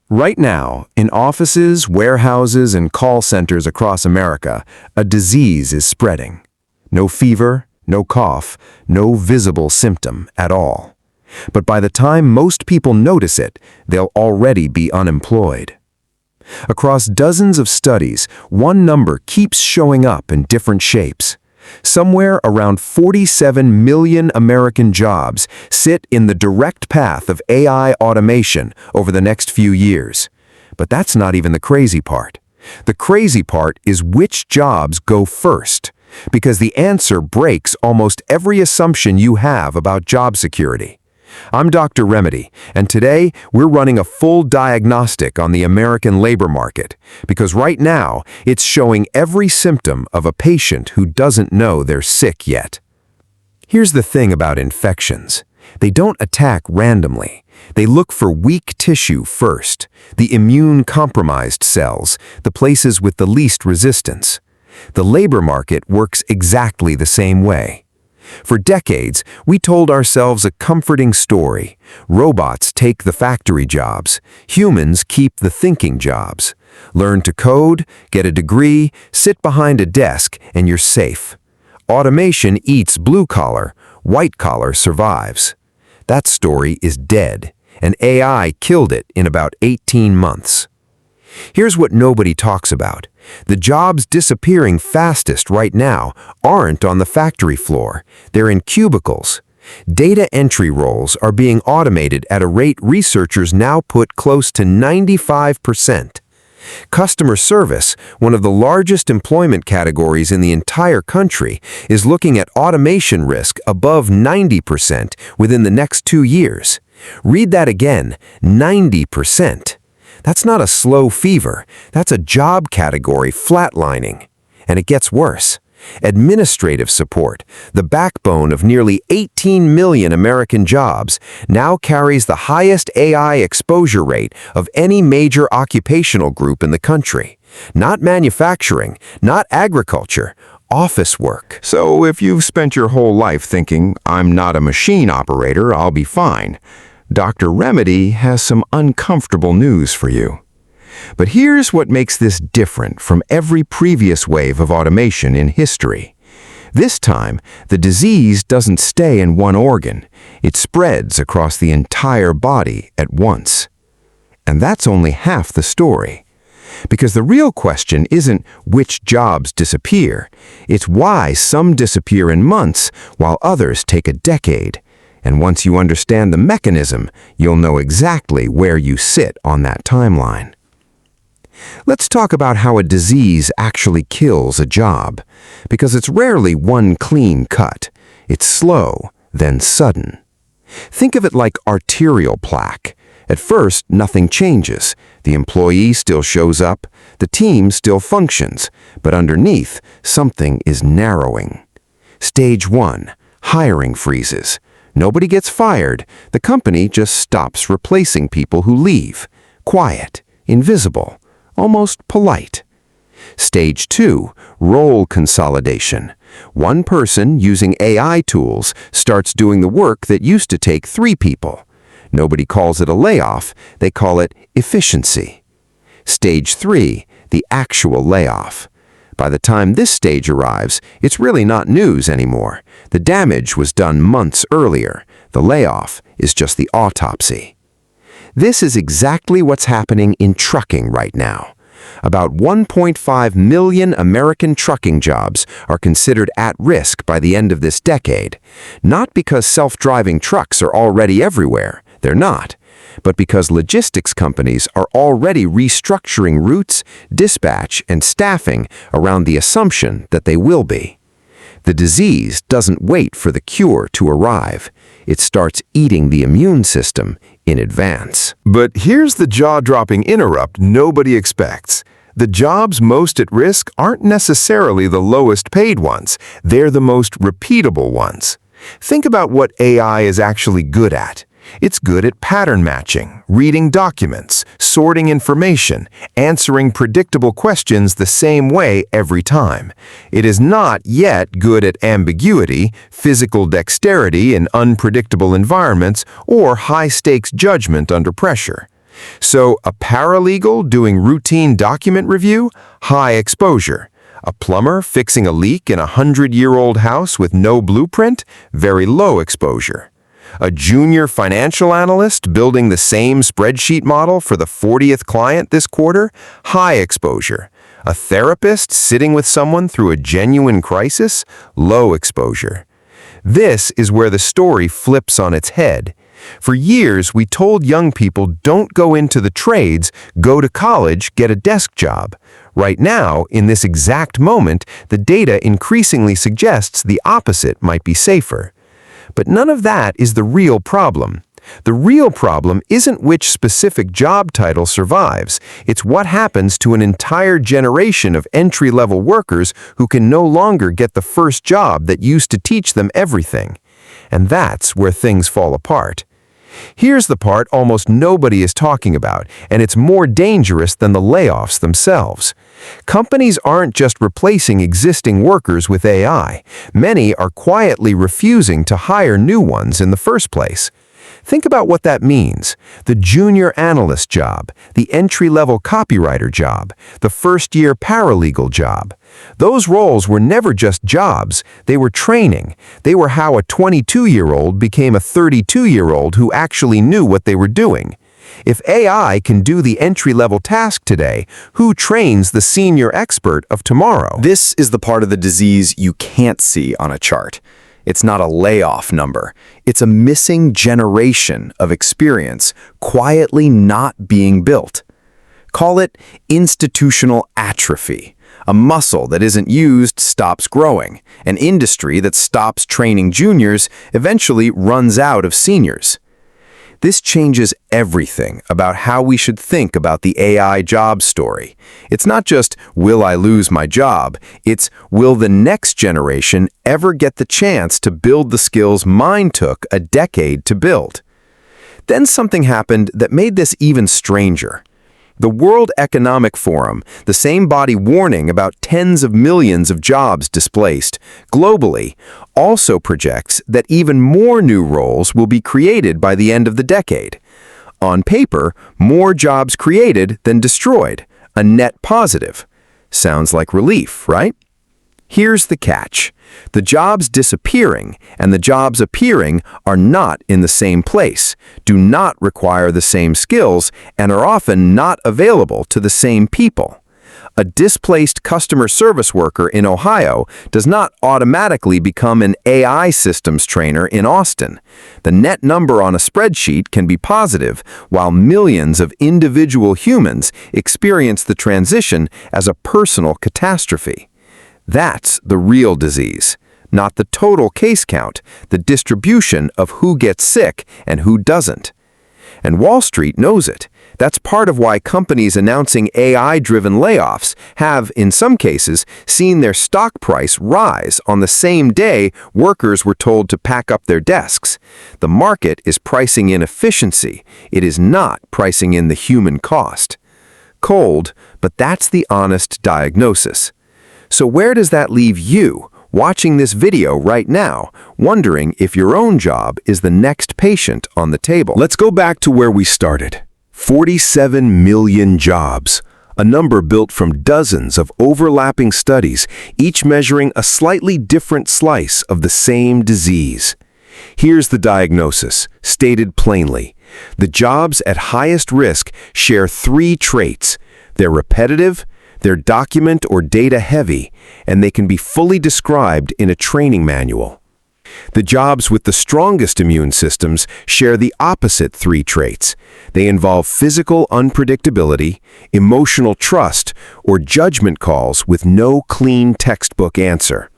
Right now, in offices, warehouses, and call centers across America, a disease is spreading. No fever, no cough, no visible symptom at all. But by the time most people notice it, they'll already be unemployed. Across dozens of studies, one number keeps showing up in different shapes. Somewhere around 47 million American jobs sit in the direct path of AI automation over the next few years. But that's not even the crazy part. The crazy part is which jobs go first, because the answer breaks almost every assumption you have about job security. I'm Dr. Remedy, and today we're running a full diagnostic on the American labor market, because right now it's showing every symptom of a patient who doesn't know they're sick yet. Here's the thing about infections. They don't attack randomly. They look for weak tissue first, the immune-compromised cells, the places with the least resistance. The labor market works exactly the same way. For decades, we told ourselves a comforting story. Robots take the factory jobs. Humans keep the thinking jobs. Learn to code, get a degree, sit behind a desk, and you're safe. Automation eats blue-collar, white-collar survives. That story is dead, and AI killed it in about 18 months. Here's what nobody talks about. The jobs disappearing fastest right now aren't on the factory floor. They're in cubicles. Data entry roles are being automated at a rate researchers now put close to 95%. Customer service, one of the largest employment categories in the entire country, is looking at automation risk above 90% within the next 2 years. Read that again, 90%. That's not a slow fever, that's a job category flatlining. And it gets worse. Administrative support, the backbone of nearly 18 million American jobs, now carries the highest AI exposure rate of any major occupational group in the country. Not manufacturing, not agriculture, office work. So if you've spent your whole life thinking, I'm not a machine operator, I'll be fine, Dr. Remedy has some uncomfortable news for you. But here's what makes this different from every previous wave of automation in history. This time, the disease doesn't stay in one organ. It spreads across the entire body at once. And that's only half the story. Because the real question isn't which jobs disappear. It's why some disappear in months while others take a decade. And once you understand the mechanism, you'll know exactly where you sit on that timeline. Let's talk about how a disease actually kills a job, because it's rarely one clean cut. It's slow, then sudden. Think of it like arterial plaque. At first, nothing changes. The employee still shows up, the team still functions, but underneath, something is narrowing. Stage 1, hiring freezes. Nobody gets fired. The company just stops replacing people who leave. Quiet, invisible, almost polite. Stage 2, role consolidation. One person using AI tools starts doing the work that used to take 3 people. Nobody calls it a layoff, they call it efficiency. Stage 3, the actual layoff. By the time this stage arrives, it's really not news anymore. The damage was done months earlier. The layoff is just the autopsy. This is exactly what's happening in trucking right now. About 1.5 million American trucking jobs are considered at risk by the end of this decade. Not because self-driving trucks are already everywhere. They're not. But because logistics companies are already restructuring routes, dispatch, and staffing around the assumption that they will be. The disease doesn't wait for the cure to arrive. It starts eating the immune system in advance. But here's the jaw-dropping interrupt nobody expects. The jobs most at risk aren't necessarily the lowest paid ones. They're the most repeatable ones. Think about what AI is actually good at. It's good at pattern matching, reading documents, sorting information, answering predictable questions the same way every time. It is not yet good at ambiguity, physical dexterity in unpredictable environments, or high-stakes judgment under pressure. So, a paralegal doing routine document review, high exposure. A plumber fixing a leak in a 100-year-old house with no blueprint, very low exposure. A junior financial analyst building the same spreadsheet model for the 40th client this quarter, high exposure. A therapist sitting with someone through a genuine crisis, low exposure. This is where the story flips on its head. For years, we told young people don't go into the trades, go to college, get a desk job. Right now, in this exact moment, the data increasingly suggests the opposite might be safer. But none of that is the real problem. The real problem isn't which specific job title survives. It's what happens to an entire generation of entry-level workers who can no longer get the first job that used to teach them everything. And that's where things fall apart. Here's the part almost nobody is talking about, and it's more dangerous than the layoffs themselves. Companies aren't just replacing existing workers with AI. Many are quietly refusing to hire new ones in the first place. Think about what that means. The junior analyst job, the entry-level copywriter job, the first-year paralegal job. Those roles were never just jobs, they were training. They were how a 22-year-old became a 32-year-old who actually knew what they were doing. If AI can do the entry-level task today, who trains the senior expert of tomorrow? This is the part of the disease you can't see on a chart. It's not a layoff number. It's a missing generation of experience quietly not being built. Call it institutional atrophy. A muscle that isn't used stops growing. An industry that stops training juniors eventually runs out of seniors. This changes everything about how we should think about the AI job story. It's not just, will I lose my job? It's, will the next generation ever get the chance to build the skills mine took a decade to build? Then something happened that made this even stranger. The World Economic Forum, the same body warning about tens of millions of jobs displaced globally, also projects that even more new roles will be created by the end of the decade. On paper, more jobs created than destroyed, a net positive. Sounds like relief, right? Here's the catch. The jobs disappearing and the jobs appearing are not in the same place, do not require the same skills, and are often not available to the same people. A displaced customer service worker in Ohio does not automatically become an AI systems trainer in Austin. The net number on a spreadsheet can be positive, while millions of individual humans experience the transition as a personal catastrophe. That's the real disease, not the total case count, the distribution of who gets sick and who doesn't. And Wall Street knows it. That's part of why companies announcing AI-driven layoffs have, in some cases, seen their stock price rise on the same day workers were told to pack up their desks. The market is pricing in efficiency. It is not pricing in the human cost. Cold, but that's the honest diagnosis. So where does that leave you, watching this video right now, wondering if your own job is the next patient on the table? Let's go back to where we started. 47 million jobs, a number built from dozens of overlapping studies, each measuring a slightly different slice of the same disease. Here's the diagnosis, stated plainly. The jobs at highest risk share three traits. They're repetitive, they're document or data heavy, and they can be fully described in a training manual. The jobs with the strongest immune systems share the opposite three traits. They involve physical unpredictability, emotional trust, or judgment calls with no clean textbook answer.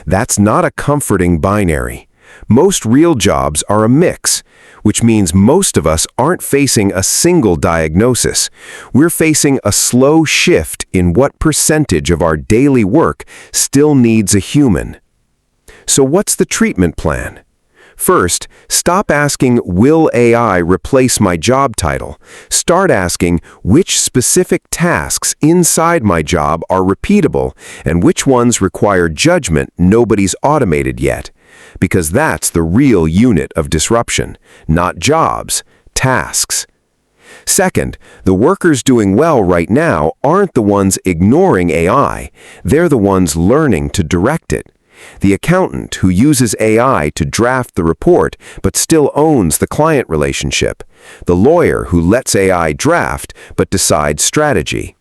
That's not a comforting binary. Most real jobs are a mix, which means most of us aren't facing a single diagnosis. We're facing a slow shift in what percentage of our daily work still needs a human. So what's the treatment plan? First, stop asking, will AI replace my job title? Start asking, which specific tasks inside my job are repeatable and which ones require judgment nobody's automated yet? Because that's the real unit of disruption, not jobs, tasks. Second, the workers doing well right now aren't the ones ignoring AI, they're the ones learning to direct it. The accountant who uses AI to draft the report but still owns the client relationship. The lawyer who lets AI draft but decides strategy.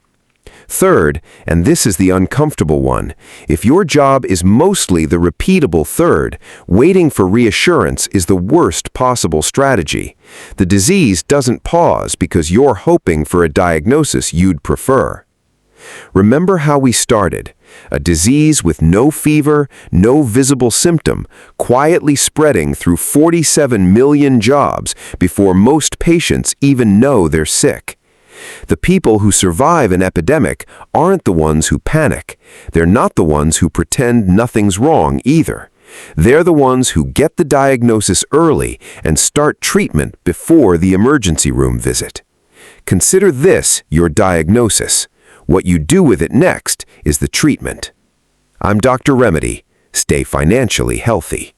Third, and this is the uncomfortable one, if your job is mostly the repeatable third, waiting for reassurance is the worst possible strategy. The disease doesn't pause because you're hoping for a diagnosis you'd prefer. Remember how we started. A disease with no fever, no visible symptom, quietly spreading through 47 million jobs before most patients even know they're sick. The people who survive an epidemic aren't the ones who panic. They're not the ones who pretend nothing's wrong either. They're the ones who get the diagnosis early and start treatment before the emergency room visit. Consider this your diagnosis. What you do with it next is the treatment. I'm Dr. Remedy. Stay financially healthy.